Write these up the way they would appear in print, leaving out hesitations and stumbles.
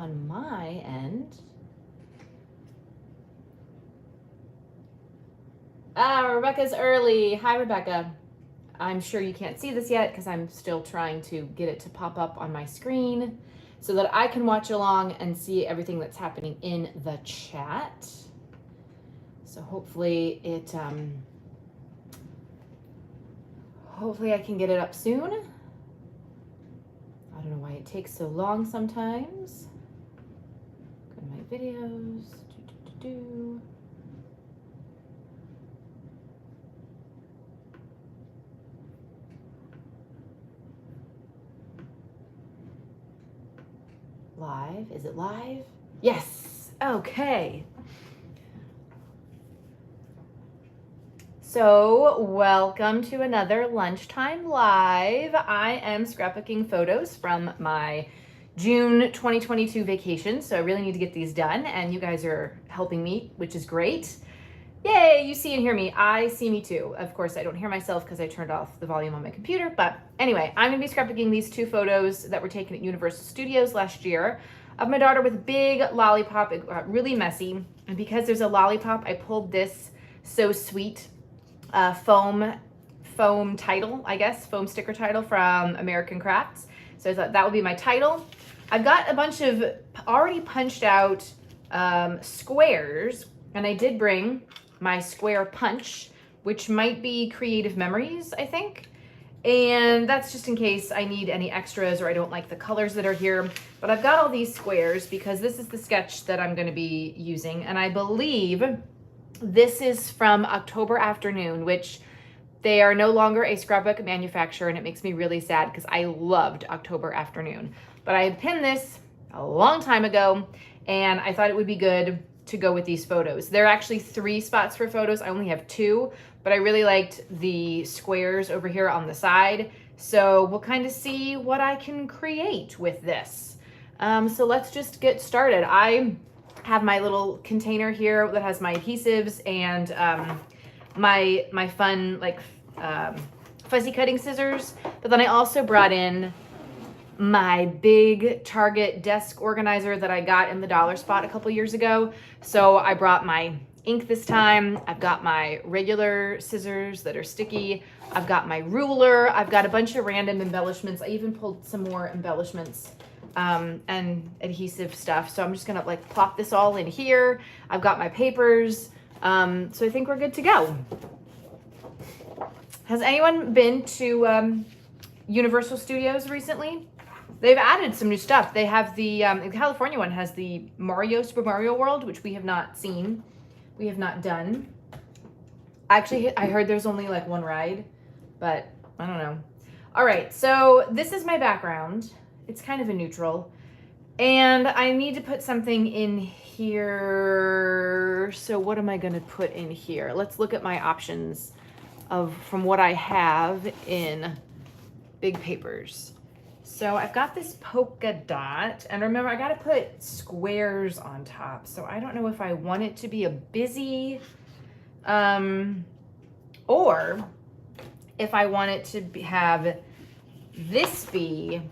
on my end. Rebecca's early. Hi, Rebecca. I'm sure you can't see this yet because I'm still trying to get it to pop up on my screen so that I can watch along and see everything that's happening in the chat. So hopefully hopefully I can get it up soon. I don't know why it takes so long sometimes. Go to my videos. Live. Is it live? Yes. Okay. So welcome to another Lunchtime Live. I am scrapbooking photos from my June 2022 vacation. So I really need to get these done and you guys are helping me, which is great. Yay, you see and hear me. I see me too. Of course, I don't hear myself because I turned off the volume on my computer. But anyway, I'm going to be scrapbooking these two photos that were taken at Universal Studios last year of my daughter with a big lollipop. It got really messy. And because there's a lollipop, I pulled this So Sweet foam title, I guess, foam sticker title from American Crafts. So I thought that would be my title. I've got a bunch of already punched out squares, and I did bring my square punch, which might be Creative Memories, I think. And that's just in case I need any extras or I don't like the colors that are here. But I've got all these squares because this is the sketch that I'm going to be using. And I believe this is from October Afternoon, which they are no longer a scrapbook manufacturer, and it makes me really sad because I loved October Afternoon. But I had pinned this a long time ago, and I thought it would be good to go with these photos. There are actually 3 spots for photos. I only have 2, but I really liked the squares over here on the side. So we'll kind of see what I can create with this. So let's just get started. I have my little container here that has my adhesives and my fun like fuzzy cutting scissors. But then I also brought in my big Target desk organizer that I got in the dollar spot a couple years ago. So I brought my ink this time. I've got my regular scissors that are sticky. I've got my ruler. I've got a bunch of random embellishments. I even pulled some more embellishments and adhesive stuff. So I'm just gonna like plop this all in here. I've got my papers. So I think we're good to go. Has anyone been to Universal Studios recently? They've added some new stuff. They have the California one has the Super Mario World, which we have not seen. We have not done. Actually, I heard there's only like one ride, but I don't know. All right, so this is my background. It's kind of a neutral. And I need to put something in here. So what am I gonna put in here? Let's look at my options from what I have in big papers. So I've got this polka dot, and remember I gotta put squares on top. So I don't know if I want it to be a busy, or if I want it to have this be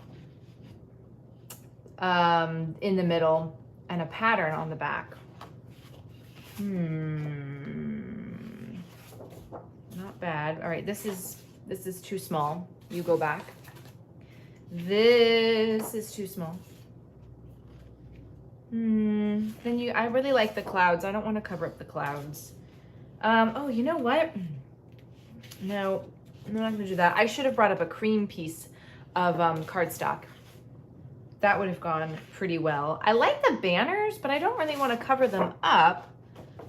in the middle and a pattern on the back. Not bad. All right, this is too small. You go back. This is too small. I really like the clouds. I don't want to cover up the clouds. Oh, you know what? No, I'm not gonna do that. I should have brought up a cream piece of cardstock. That would have gone pretty well. I like the banners, but I don't really want to cover them up.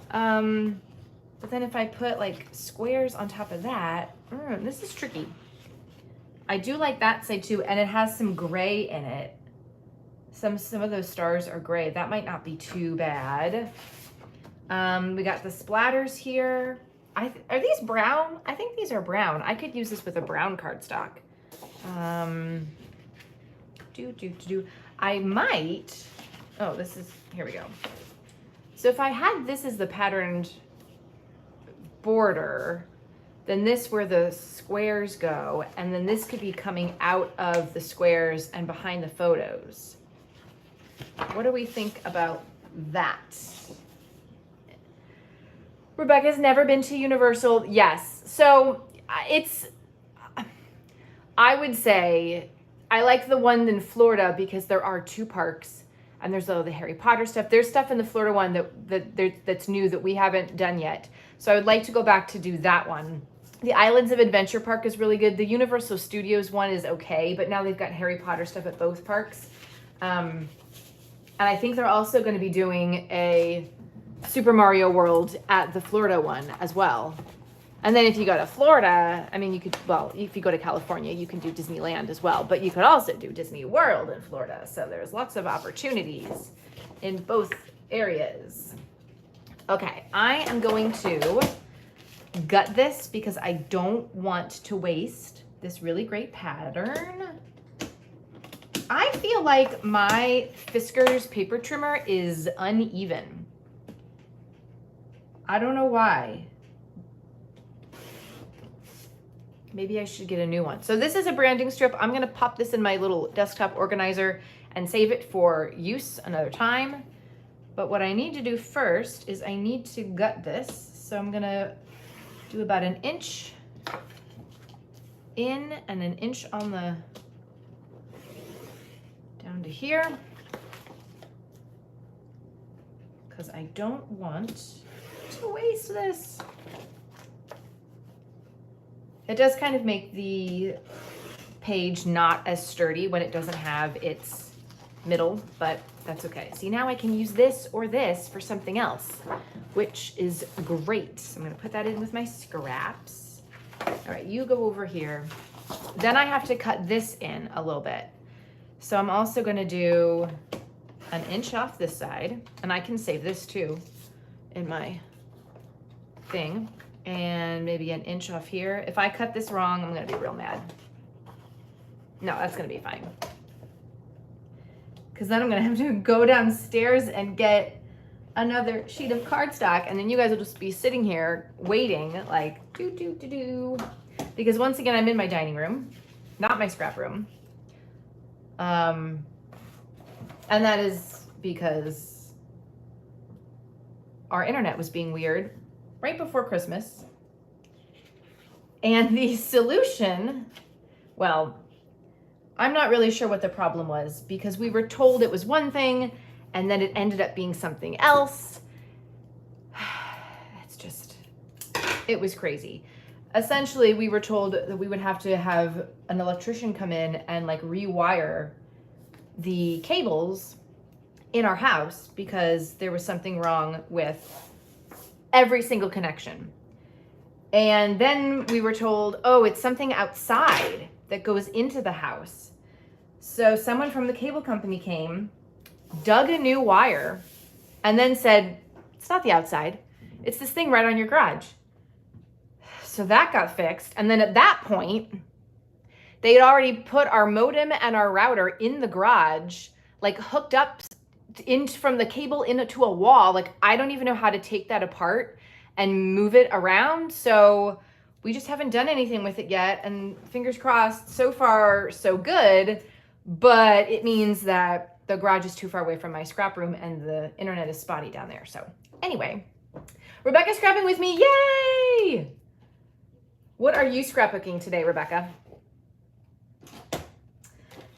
But then if I put like squares on top of that, this is tricky. I do like that side too, and it has some gray in it. Some of those stars are gray. That might not be too bad. We got the splatters here. Are these brown? I think these are brown. I could use this with a brown cardstock. I might, here we go. So if I had this as the patterned border, then this where the squares go, and then this could be coming out of the squares and behind the photos. What do we think about that? Rebecca's never been to Universal. Yes. So I would say I like the one in Florida because there are 2 parks and there's all the Harry Potter stuff. There's stuff in the Florida one that's new that we haven't done yet. So I would like to go back to do that one. The Islands of Adventure Park is really good. The Universal Studios one is okay, but now they've got Harry Potter stuff at both parks. And I think they're also going to be doing a Super Mario World at the Florida one as well. And then if you go to Florida, I mean, you could, well, if you go to California, you can do Disneyland as well, but you could also do Disney World in Florida. So there's lots of opportunities in both areas. Okay, I am going to gut this because I don't want to waste this really great pattern. I feel like my Fiskars paper trimmer is uneven. I don't know why. Maybe I should get a new one. So this is a branding strip. I'm gonna pop this in my little desktop organizer and save it for use another time. But what I need to do first is I need to gut this. So I'm gonna do about 1 inch in and 1 inch on the, down to here. Because I don't want to waste this. It does kind of make the page not as sturdy when it doesn't have its middle, but that's okay. See, now I can use this or this for something else, which is great. So I'm gonna put that in with my scraps. All right, you go over here. Then I have to cut this in a little bit. So I'm also gonna do 1 inch off this side, and I can save this too in my thing. And maybe 1 inch off here. If I cut this wrong, I'm gonna be real mad. No, that's gonna be fine. Because then I'm gonna have to go downstairs and get another sheet of cardstock, and then you guys will just be sitting here waiting like do. Because once again, I'm in my dining room, not my scrap room. And that is because our internet was being weird right before Christmas. And the solution, well, I'm not really sure what the problem was because we were told it was one thing and then it ended up being something else. It's just, it was crazy. Essentially, we were told that we would have to have an electrician come in and like rewire the cables in our house because there was something wrong with every single connection. And then we were told, oh, it's something outside that goes into the house. So someone from the cable company came, dug a new wire, and then said, it's not the outside, it's this thing right on your garage. So that got fixed. And then at that point, they had already put our modem and our router in the garage, like hooked up from the cable into a wall. Like, I don't even know how to take that apart and move it around. So we just haven't done anything with it yet. And fingers crossed, so far, so good. But it means that the garage is too far away from my scrap room and the internet is spotty down there. So anyway, Rebecca's scrapping with me. Yay! What are you scrapbooking today, Rebecca?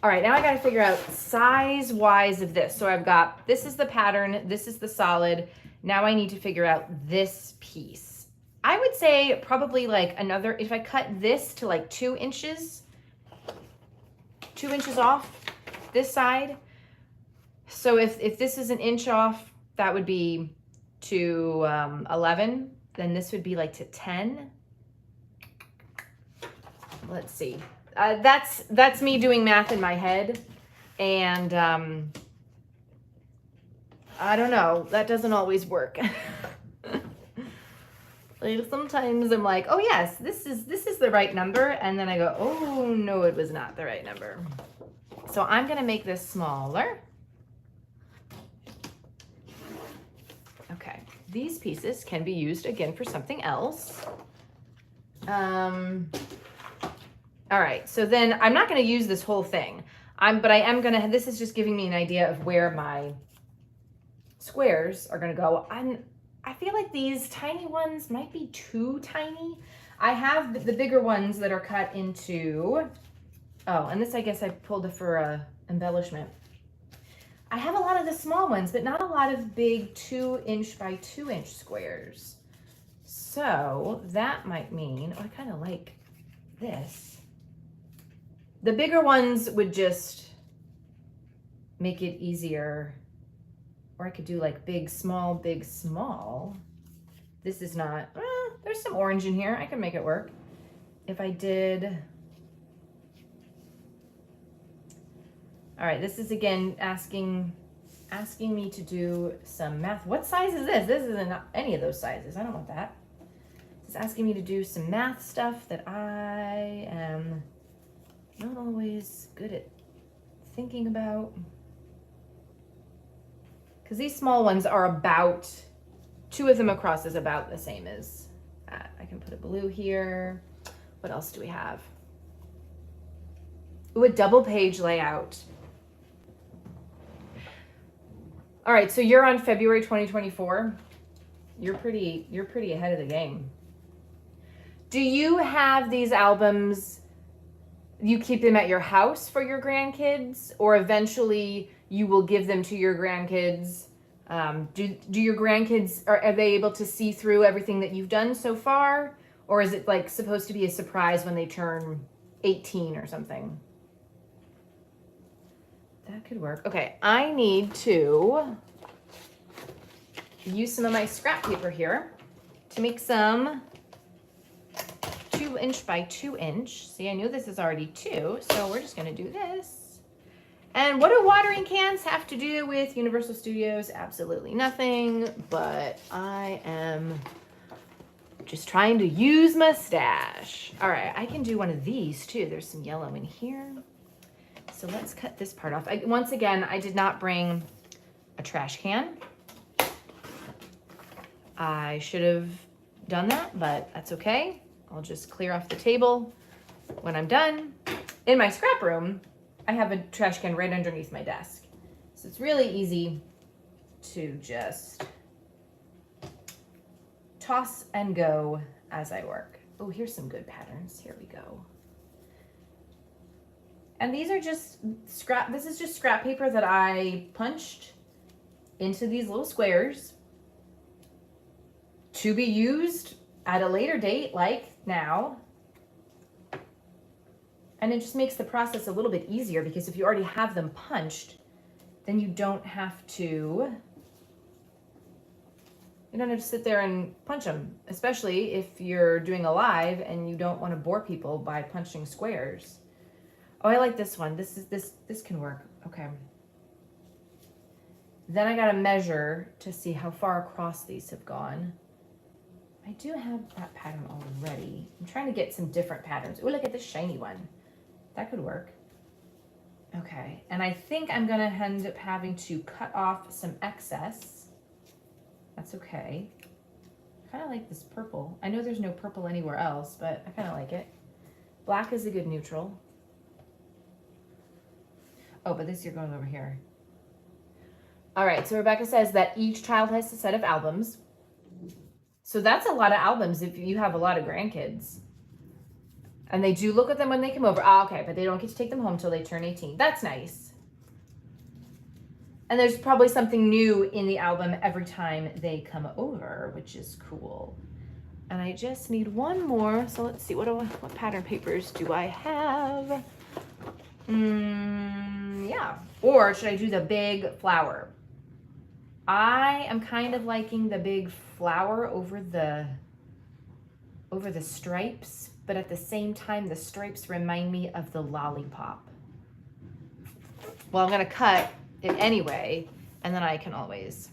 All right, now I gotta figure out size-wise of this. So I've got, this is the pattern, this is the solid. Now I need to figure out this piece. I would say probably like another, if I cut this to like 2 inches, 2 inches off this side. So if this is 1 inch off, that would be to 11, then this would be like to 10. Let's see. That's me doing math in my head, and I don't know, that doesn't always work. Like sometimes I'm like, oh yes, this is the right number, and then I go, oh no, it was not the right number. So I'm gonna make this smaller. Okay, these pieces can be used again for something else. All right, so then I'm not gonna use this whole thing. But I am gonna, this is just giving me an idea of where my squares are gonna go. I feel like these tiny ones might be too tiny. I have the bigger ones that are cut into, oh, and this I guess I pulled it for embellishment. I have a lot of the small ones, but not a lot of big 2" by 2" squares. So that might mean, oh, I kind of like this. The bigger ones would just make it easier. Or I could do like big, small, big, small. This is not, there's some orange in here. I can make it work. If I did, all right, this is again asking me to do some math. What size is this? This isn't any of those sizes. I don't want that. It's asking me to do some math stuff that I am not always good at thinking about. Because these small ones are about, 2 of them across is about the same as that. I can put a blue here. What else do we have? Ooh, a double page layout. All right, so you're on February 2024. You're pretty ahead of the game. Do you have these albums, you keep them at your house for your grandkids, or eventually you will give them to your grandkids? Do your grandkids, are they able to see through everything that you've done so far? Or is it like supposed to be a surprise when they turn 18 or something? That could work. Okay, I need to use some of my scrap paper here to make some 2" by 2". See, I knew this is already 2, so we're just gonna do this. And what do watering cans have to do with Universal Studios? Absolutely nothing, but I am just trying to use my stash. All right, I can do one of these too. There's some yellow in here. So let's cut this part off. Once again, I did not bring a trash can. I should have done that, but that's okay. I'll just clear off the table when I'm done. In my scrap room, I have a trash can right underneath my desk. So it's really easy to just toss and go as I work. Oh, here's some good patterns. Here we go. And these are just scrap, this is just scrap paper that I punched into these little squares to be used at a later date, like now. And it just makes the process a little bit easier, because if you already have them punched, then you don't have to sit there and punch them, especially if you're doing a live and you don't want to bore people by punching squares. Oh, I like this one. This can work. Okay. Then I gotta measure to see how far across these have gone. I do have that pattern already. I'm trying to get some different patterns. Oh, look at this shiny one. That could work. Okay, and I think I'm gonna end up having to cut off some excess. That's okay. I kind of like this purple. I know there's no purple anywhere else, but I kind of like it. Black is a good neutral. Oh, but this you're going over here. All right, so Rebecca says that each child has a set of albums. So that's a lot of albums if you have a lot of grandkids. And they do look at them when they come over. Ah, okay, but they don't get to take them home till they turn 18. That's nice. And there's probably something new in the album every time they come over, which is cool. And I just need one more. So let's see, what pattern papers do I have? Yeah. Or should I do the big flower? I am kind of liking the big flower over the stripes, but at the same time, the stripes remind me of the lollipop. Well, I'm gonna cut it anyway, and then I can always,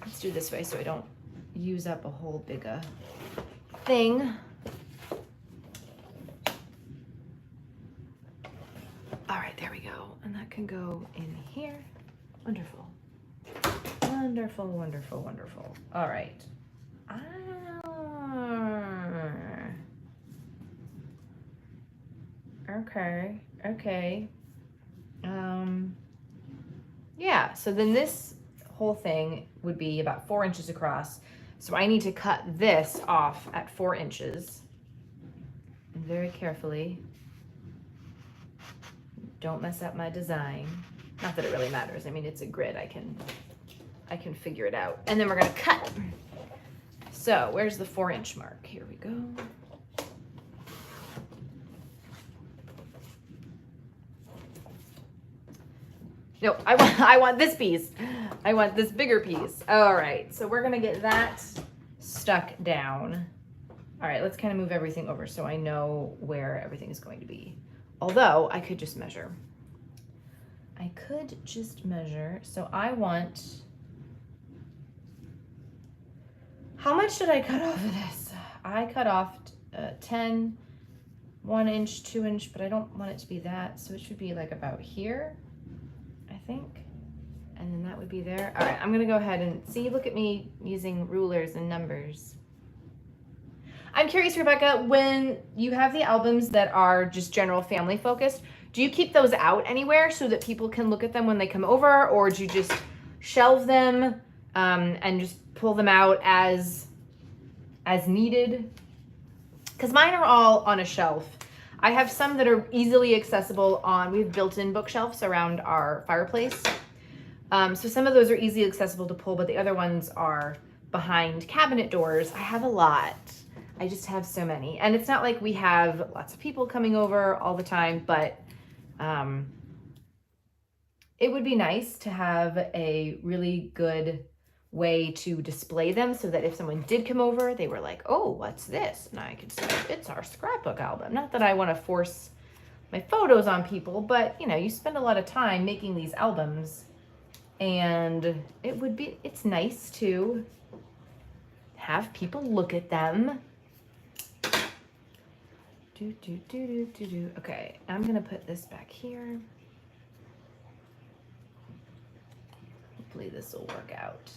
let's do this way so I don't use up a whole big thing. All right, there we go. And that can go in here. Wonderful. Wonderful, wonderful, wonderful. All right. Okay. Yeah, so then this whole thing would be about 4 inches across. So I need to cut this off at 4 inches. And very carefully. Don't mess up my design. Not that it really matters. I mean, it's a grid. I can figure it out. And then we're gonna cut. So where's the 4-inch mark? Here we go. No, I want this piece. I want this bigger piece. All right, so we're gonna get that stuck down. All right, let's kind of move everything over so I know where everything is going to be. Although I could just measure. I could just measure. So I want, how much did I cut off of this? I cut off 10, 1 inch, 2 inch, but I don't want it to be that. So it should be like about here, I think. And then that would be there. All right, I'm gonna go ahead and see, look at me using rulers and numbers. I'm curious, Rebecca, when you have the albums that are just general family focused, do you keep those out anywhere so that people can look at them when they come over, or do you just shelve them and just pull them out as needed? Because mine are all on a shelf. I have some that are easily accessible we have built-in bookshelves around our fireplace. So some of those are easily accessible to pull, but the other ones are behind cabinet doors. I have a lot. I just have so many. And it's not like we have lots of people coming over all the time, but it would be nice to have a really good way to display them so that if someone did come over, they were like, oh, what's this? And I could say, it's our scrapbook album. Not that I want to force my photos on people, but you know, you spend a lot of time making these albums, and it's nice to have people look at them. Okay, I'm gonna put this back here. Hopefully this will work out.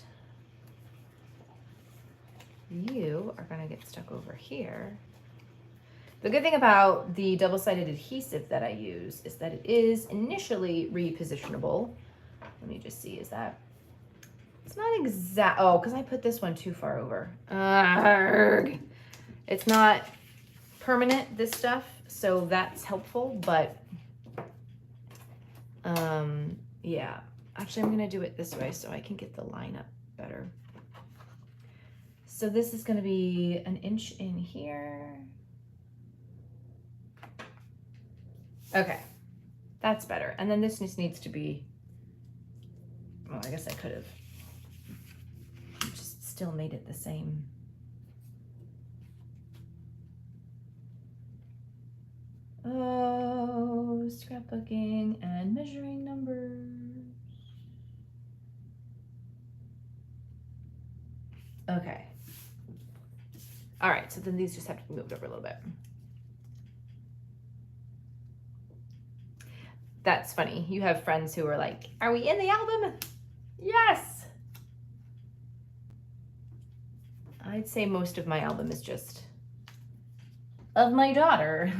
You are gonna get stuck over here. The good thing about the double-sided adhesive that I use is that it is initially repositionable. Let me just see, is that, it's not exact, oh, because I put this one too far over. Arrgh. It's not permanent, this stuff, so that's helpful, but yeah, actually I'm gonna do it this way so I can get the line up better. So this is gonna be 1 inch in here. Okay, that's better. And then this just needs to be, well, I guess I could have just still made it the same. Oh, scrapbooking and measuring numbers. Okay. All right, so then these just have to be moved over a little bit. That's funny. You have friends who are like, are we in the album? Yes. I'd say most of my album is just of my daughter.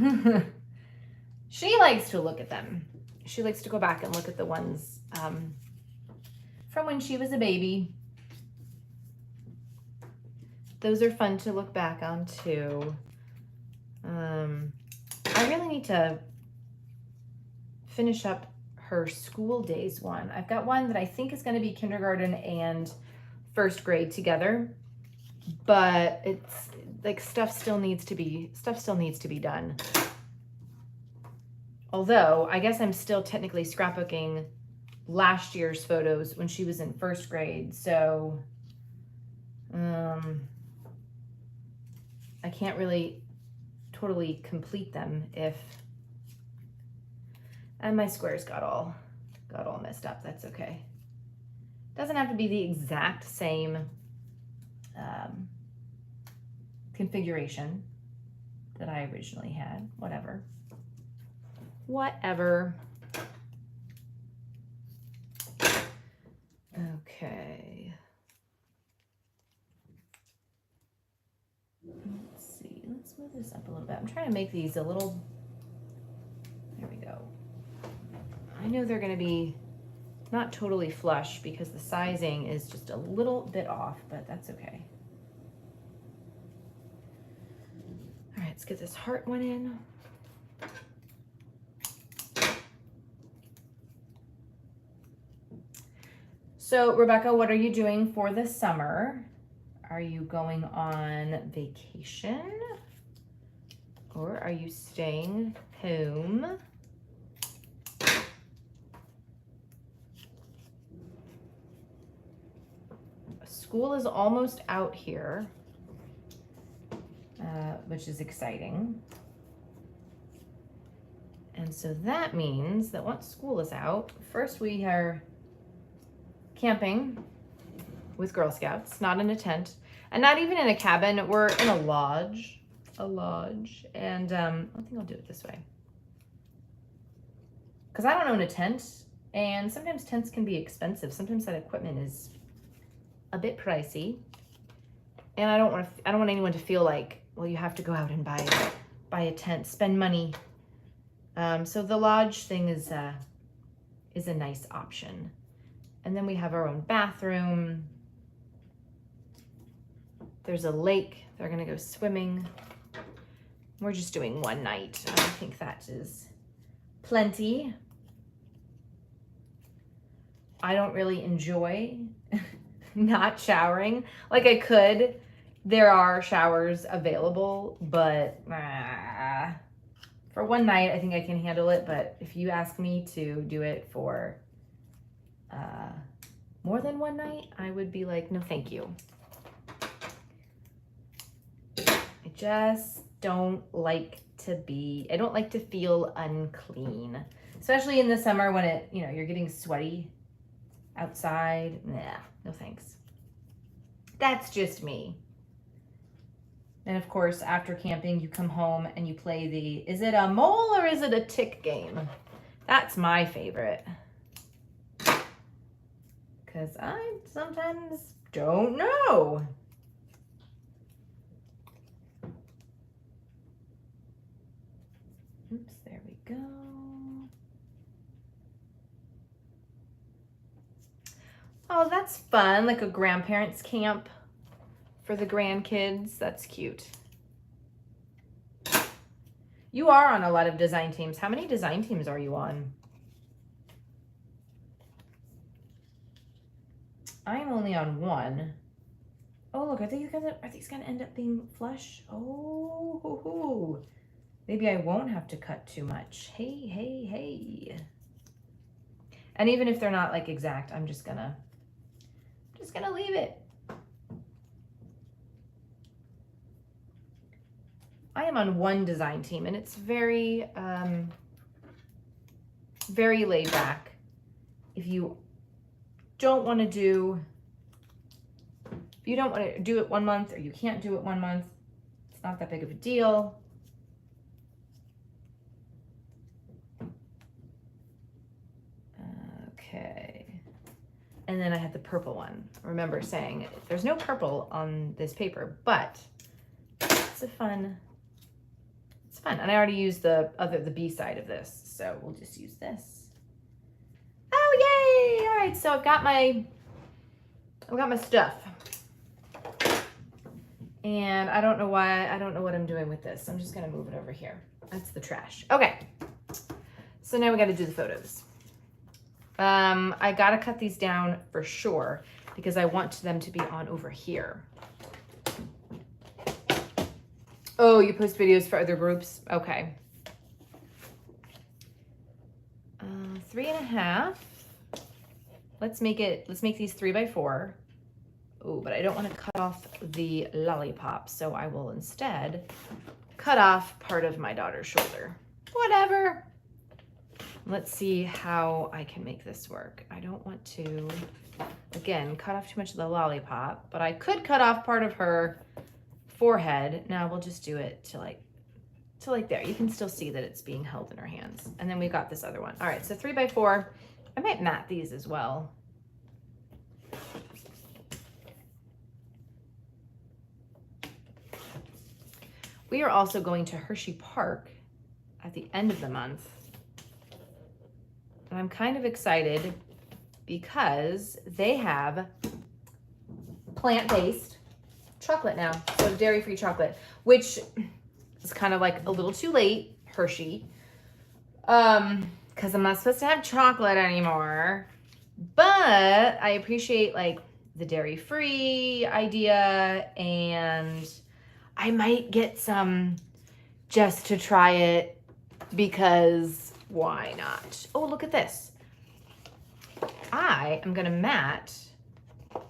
She likes to look at them. She likes to go back and look at the ones from when she was a baby. Those are fun to look back on too. I really need to finish up her school days one. I've got one that I think is going to be kindergarten and first grade together, but it's like stuff still needs to be done. Although I guess I'm still technically scrapbooking last year's photos when she was in first grade, so I can't really totally complete them if, and my squares got all messed up. That's okay. Doesn't have to be the exact same configuration that I originally had. Whatever. Okay. Let's see. Let's move this up a little bit. I'm trying to make these a little. There we go. I know they're gonna be not totally flush because the sizing is just a little bit off, but that's okay. All right, let's get this heart one in. So Rebecca, what are you doing for the summer? Are you going on vacation? Or are you staying home? School is almost out here, which is exciting. And so that means that once school is out, first we are camping with Girl Scouts, not in a tent, and not even in a cabin. We're in a lodge. And I think I'll do it this way. Because I don't own a tent, and sometimes tents can be expensive. Sometimes that equipment is a bit pricey. And I don't want anyone to feel like, well, you have to go out and buy a tent, spend money. So the lodge thing is a nice option. And then we have our own bathroom. There's a lake. They're gonna go swimming. We're just doing one night. I think that is plenty. I don't really enjoy not showering. Like I could. There are showers available, but for one night, I think I can handle it. But if you ask me to do it for more than one night, I would be like, no, thank you. I just don't like I don't like to feel unclean, especially in the summer when you're getting sweaty outside. Nah, no thanks. That's just me. And of course, after camping, you come home and you play is it a mole or is it a tick game? That's my favorite. Because I sometimes don't know. Oops, there we go. Oh, that's fun, like a grandparents' camp for the grandkids. That's cute. You are on a lot of design teams. How many design teams are you on? I'm only on one. Oh, look, are these gonna end up being flush? Oh, hoo, hoo. Maybe I won't have to cut too much. Hey. And even if they're not like exact, I'm just gonna leave it. I am on one design team and it's very, very laid back. If you don't want to do it 1 month or you can't do it 1 month, it's not that big of a deal. Okay. And then I had the purple one. I remember saying there's no purple on this paper, but it's fun. And I already used the B side of this, so we'll just use this. Oh, yay! All right, so I've got my stuff. And I don't know what I'm doing with this. I'm just gonna move it over here. That's the trash. Okay. So now we gotta do the photos. I gotta cut these down for sure because I want them to be on over here. Oh, you post videos for other groups? Okay. 3.5. Let's make these 3x4. Oh, but I don't want to cut off the lollipop, so I will instead cut off part of my daughter's shoulder. Whatever. Let's see how I can make this work. I don't want to, again, cut off too much of the lollipop, but I could cut off part of her forehead. Now we'll just do it to like there. You can still see that it's being held in her hands. And then we've got this other one. All right, so 3x4. I might mat these as well. We are also going to Hershey Park at the end of the month. And I'm kind of excited because they have plant-based chocolate now. So dairy-free chocolate, which is kind of like a little too late, Hershey. Because I'm not supposed to have chocolate anymore. But I appreciate like the dairy-free idea, and I might get some just to try it because why not? Oh, look at this. I am gonna mat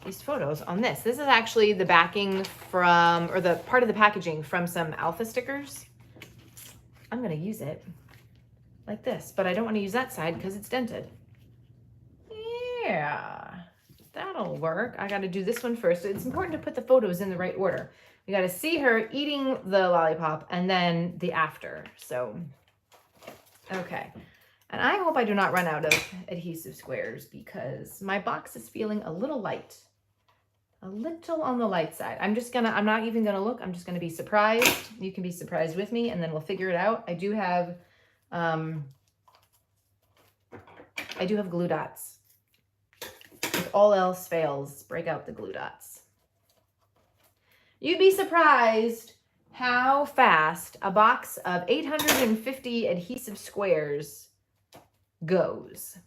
these photos on this. This is actually the backing from, or the part of the packaging from some Alpha stickers. I'm gonna use it like this, but I don't want to use that side because it's dented. Yeah, that'll work. I got to do this one first. It's important to put the photos in the right order. We got to see her eating the lollipop and then the after. So, okay. And I hope I do not run out of adhesive squares because my box is feeling a little light. A little on the light side. I'm not even gonna look. I'm just gonna be surprised. You can be surprised with me and then we'll figure it out. I do have glue dots. If all else fails, break out the glue dots. You'd be surprised how fast a box of 850 adhesive squares goes.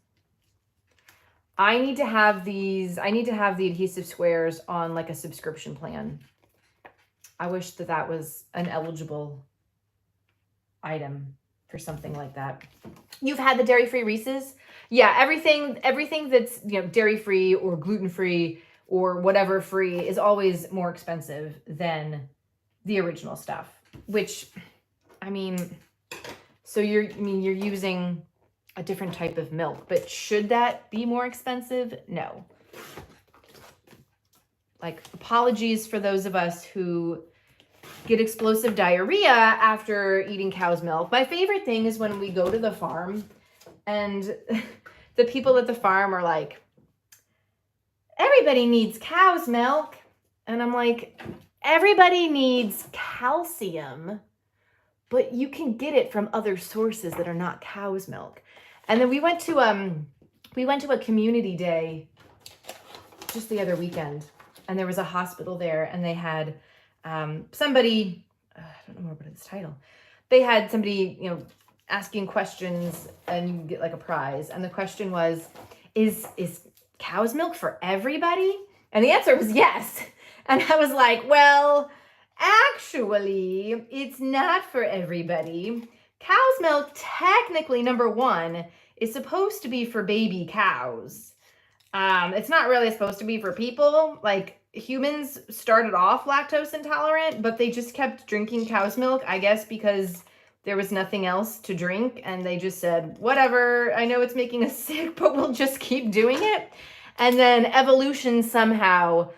I need to have the adhesive squares on like a subscription plan. I wish that was an eligible item for something like that. You've had the dairy-free Reese's? Yeah, everything that's, you know, dairy-free or gluten-free or whatever free is always more expensive than the original stuff, which, I mean, so you're using a different type of milk, but should that be more expensive? No. Like, apologies for those of us who get explosive diarrhea after eating cow's milk. My favorite thing is when we go to the farm and the people at the farm are like, everybody needs cow's milk. And I'm like, everybody needs calcium, but you can get it from other sources that are not cow's milk. And then we went to a community day just the other weekend, and there was a hospital there, and they had somebody, I don't know what is the title. They had somebody, you know, asking questions, and you get like a prize. And the question was, is cow's milk for everybody? And the answer was yes. And I was like, well, actually, it's not for everybody. Cow's milk, technically, number one, is supposed to be for baby cows. It's not really supposed to be for people. Like, humans started off lactose intolerant, but they just kept drinking cow's milk, I guess, because there was nothing else to drink. And they just said, whatever, I know it's making us sick, but we'll just keep doing it. And then evolution somehow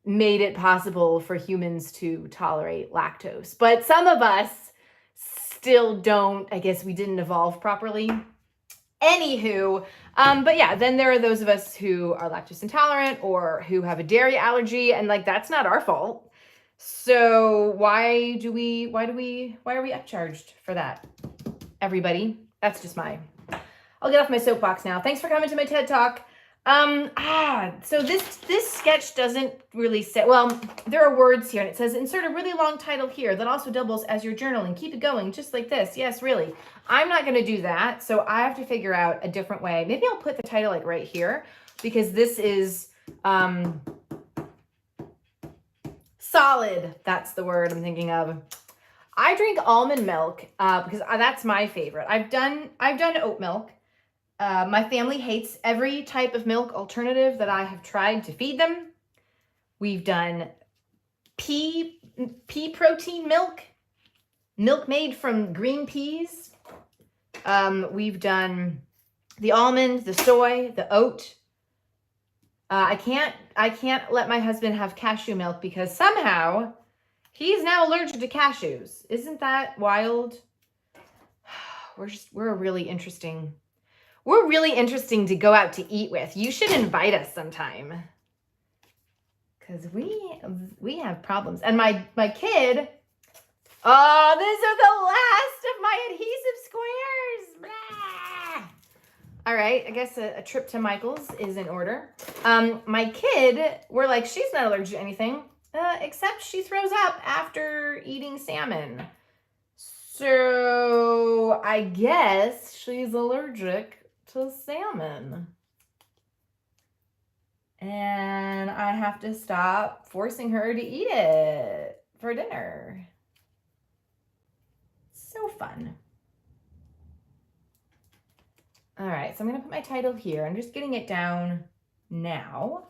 made it possible for humans to tolerate lactose. But some of us still don't. I guess we didn't evolve properly. Anywho, but yeah, then there are those of us who are lactose intolerant or who have a dairy allergy, and like, that's not our fault. So why are we upcharged for that? Everybody, that's just I'll get off my soapbox now. Thanks for coming to my TED Talk. So this sketch doesn't really say, well, there are words here, and it says insert a really long title here that also doubles as your journaling. Keep it going, just like this. Yes, really. I'm not going to do that, so I have to figure out a different way. Maybe I'll put the title like right here, because this is solid. That's the word I'm thinking of. I drink almond milk because that's my favorite. I've done oat milk. My family hates every type of milk alternative that I have tried to feed them. We've done pea protein milk made from green peas. We've done the almond, the soy, the oat. I can't let my husband have cashew milk because somehow he's now allergic to cashews. Isn't that wild? We're really interesting to go out to eat with. You should invite us sometime, because we have problems. And my kid, oh, these are the last of my adhesive squares. Blah. All right, I guess a trip to Michael's is in order. My kid, we're like, she's not allergic to anything, except she throws up after eating salmon. So I guess she's allergic to salmon. And I have to stop forcing her to eat it for dinner. So fun. All right, so I'm gonna put my title here. I'm just getting it down now.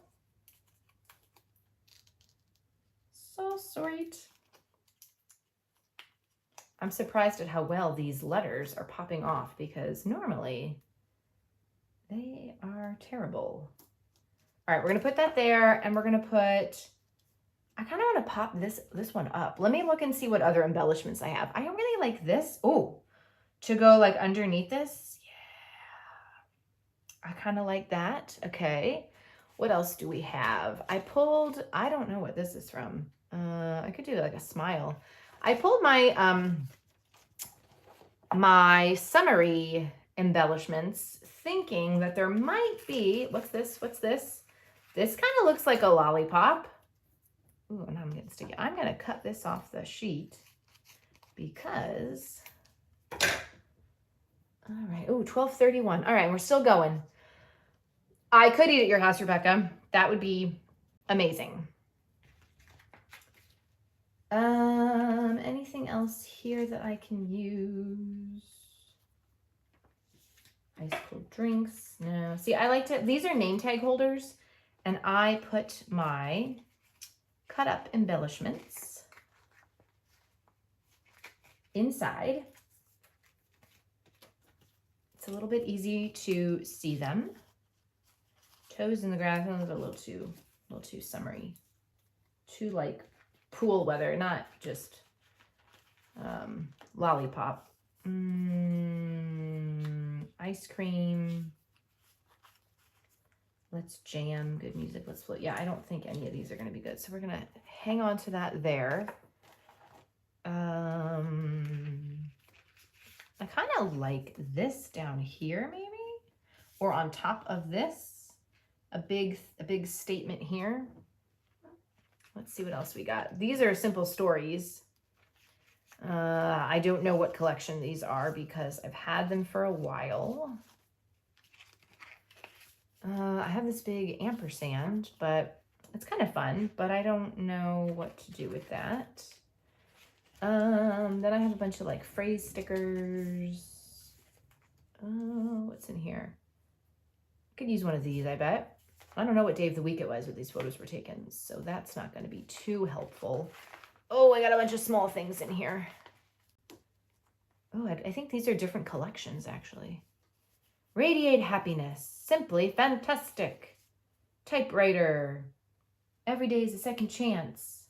So sweet. I'm surprised at how well these letters are popping off because normally they are terrible. All right, we're gonna put that there and we're gonna put, I kind of want to pop this one up. Let me look and see what other embellishments I have. I really like this. Oh, to go like underneath this. Yeah, I kind of like that. Okay. What else do we have? I pulled, I don't know what this is from. I could do like a smile. I pulled my, my summary embellishments thinking that there might be, what's this? What's this? This kind of looks like a lollipop. Ooh, now I'm getting sticky. I'm going to cut this off the sheet because, all right. Ooh, 12:31. All right. We're still going. I could eat at your house, Rebecca. That would be amazing. Anything else here that I can use? Ice cold drinks. No. See, I like to, these are name tag holders, and I put my cut up embellishments inside. It's a little bit easy to see them. Toes in the grass, a little too summery. Too like pool weather, not just lollipop. Ice cream. Let's jam. Good music. Let's float. Yeah, I don't think any of these are going to be good. So we're going to hang on to that there. I kind of like this down here maybe, or on top of this, a big statement here. Let's see what else we got. These are simple stories. I don't know what collection these are because I've had them for a while. I have this big ampersand, but it's kind of fun, but I don't know what to do with that. Then I have a bunch of like phrase stickers. Oh, what's in here? I could use one of these, I bet. I don't know what day of the week it was when these photos were taken, so that's not going to be too helpful. Oh, I got a bunch of small things in here. Oh, I think these are different collections, actually. Radiate happiness. Simply fantastic. Typewriter. Every day is a second chance.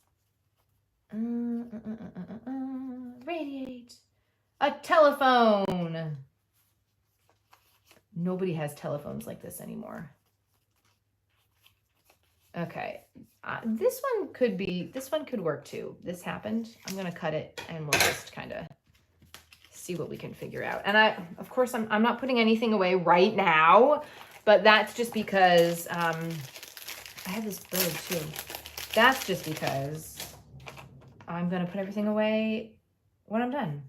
Radiate. A telephone. Nobody has telephones like this anymore. Okay. This one could work too. This happened. I'm going to cut it and we'll just kind of see what we can figure out. And of course, I'm not putting anything away right now, but that's just because I have this bird too. That's just because I'm going to put everything away when I'm done.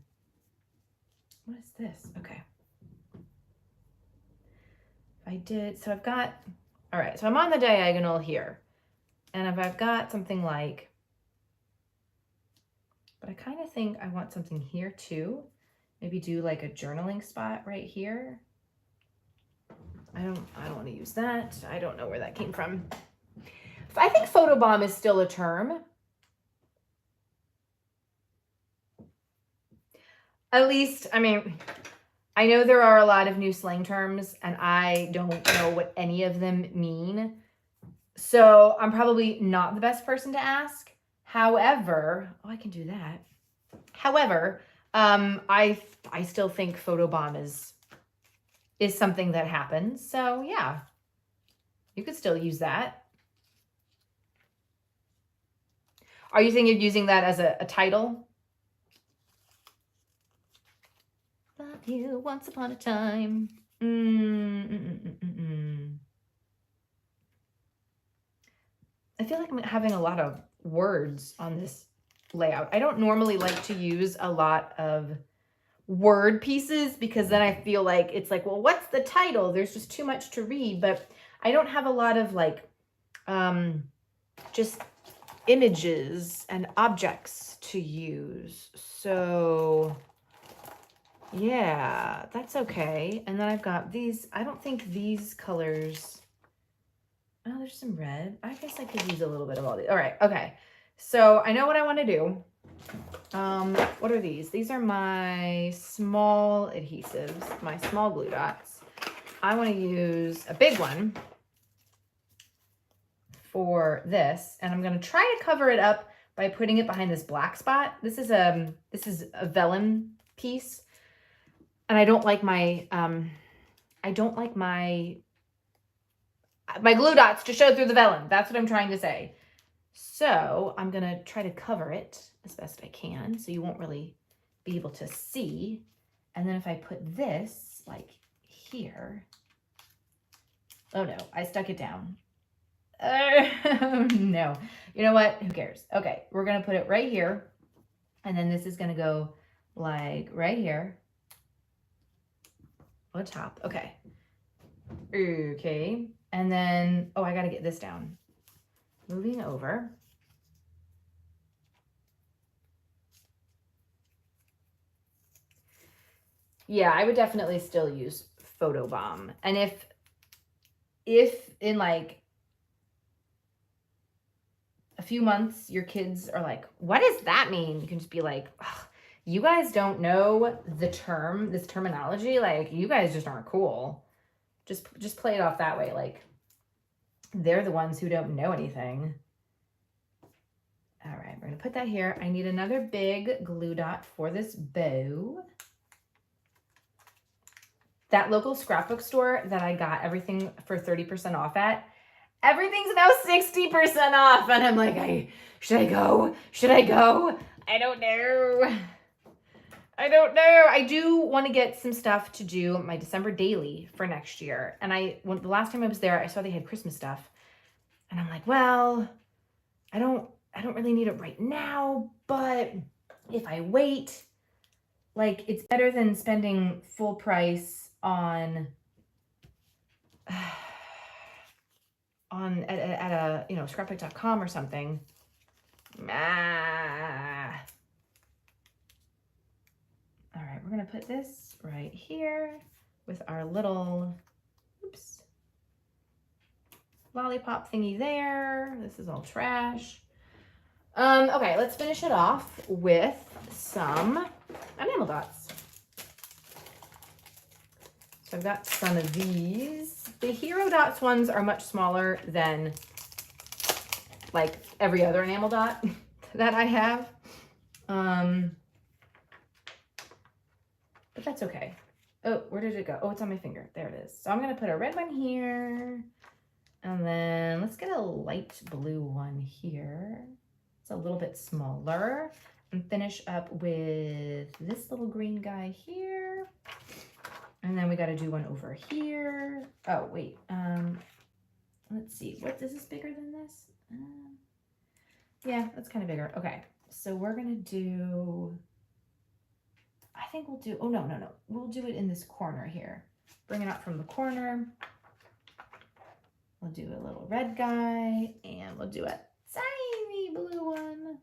What is this? Okay. So I've got, all right, so I'm on the diagonal here. And if I've got something like, but I kind of think I want something here too. Maybe do like a journaling spot right here. I don't want to use that. I don't know where that came from. I think photobomb is still a term. At least, I mean, I know there are a lot of new slang terms and I don't know what any of them mean. So I'm probably not the best person to ask. However, oh, I can do that. However, I still think photobomb is something that happens. So yeah, you could still use that. Are you thinking of using that as a title? Love you once upon a time. I feel like I'm having a lot of words on this layout. I don't normally like to use a lot of word pieces because then I feel like it's like, well, what's the title? There's just too much to read, but I don't have a lot of like just images and objects to use. So yeah, that's okay. And then I've got these. I don't think these colors. Oh, there's some red. I guess I could use a little bit of all these. All right. Okay. So I know what I want to do. What are these? These are my small adhesives, my small glue dots. I want to use a big one for this, and I'm going to try to cover it up by putting it behind this black spot. This is a vellum piece, and I don't like my my glue dots to show through the vellum. That's what I'm trying to say. So I'm going to try to cover it as best I can so you won't really be able to see. And then if I put this like here, oh no, I stuck it down. No, you know what? Who cares? Okay, we're going to put it right here. And then this is going to go like right here on top. Okay. Okay. And then, oh, I got to get this down. Moving over. Yeah, I would definitely still use Photobomb. And if in like a few months your kids are like, what does that mean? You can just be like, you guys don't know this terminology. Like, you guys just aren't cool. Just play it off that way. Like, they're the ones who don't know anything. All right, we're gonna put that here. I need another big glue dot for this bow. That local scrapbook store that I got everything for 30% off at, everything's now 60% off. And I'm like, should I go? Should I go? I don't know. I do want to get some stuff to do my December daily for next year. And the last time I was there, I saw they had Christmas stuff. And I'm like, well, I don't really need it right now, but if I wait, like, it's better than spending full price on at a, scrapbook.com or something. All right, we're gonna put this right here with our little, lollipop thingy there. This is all trash. Okay, let's finish it off with some enamel dots. So I've got some of these. The Hero Dots ones are much smaller than like every other enamel dot that I have. But that's okay. Oh, where did it go? Oh, it's on my finger. There it is. So I'm going to put a red one here. And then let's get a light blue one here. It's a little bit smaller. And finish up with this little green guy here. And then we got to do one over here. Oh, wait. Let's see. What is this bigger than this? Yeah, that's kind of bigger. Okay. So we're going to do, I think we'll do, oh, no. We'll do it in this corner here. Bring it up from the corner. We'll do a little red guy, and we'll do a tiny blue one.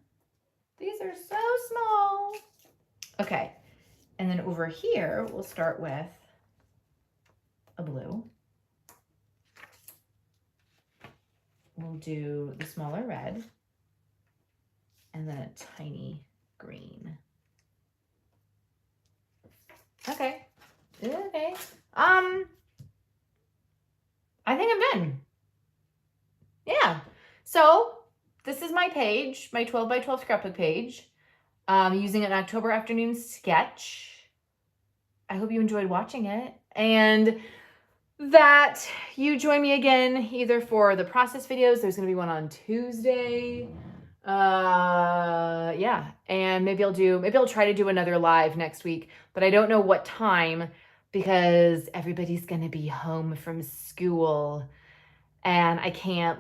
These are so small. Okay, and then over here, we'll start with a blue. We'll do the smaller red, and then a tiny green. Okay. I think I'm done. Yeah. So this is my page, my 12 by 12 scrapbook page, using an October afternoon sketch. I hope you enjoyed watching it, and that you join me again either for the process videos. There's going to be one on Tuesday. Yeah. And maybe I'll try to do another live next week, but I don't know what time. because everybody's going to be home from school and I can't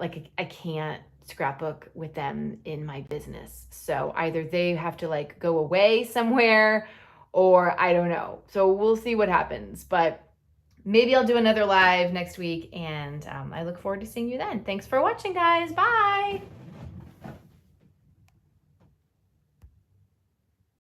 scrapbook with them in my business. So either they have to like go away somewhere or I don't know. So we'll see what happens, but maybe I'll do another live next week and I look forward to seeing you then. Thanks for watching, guys. Bye.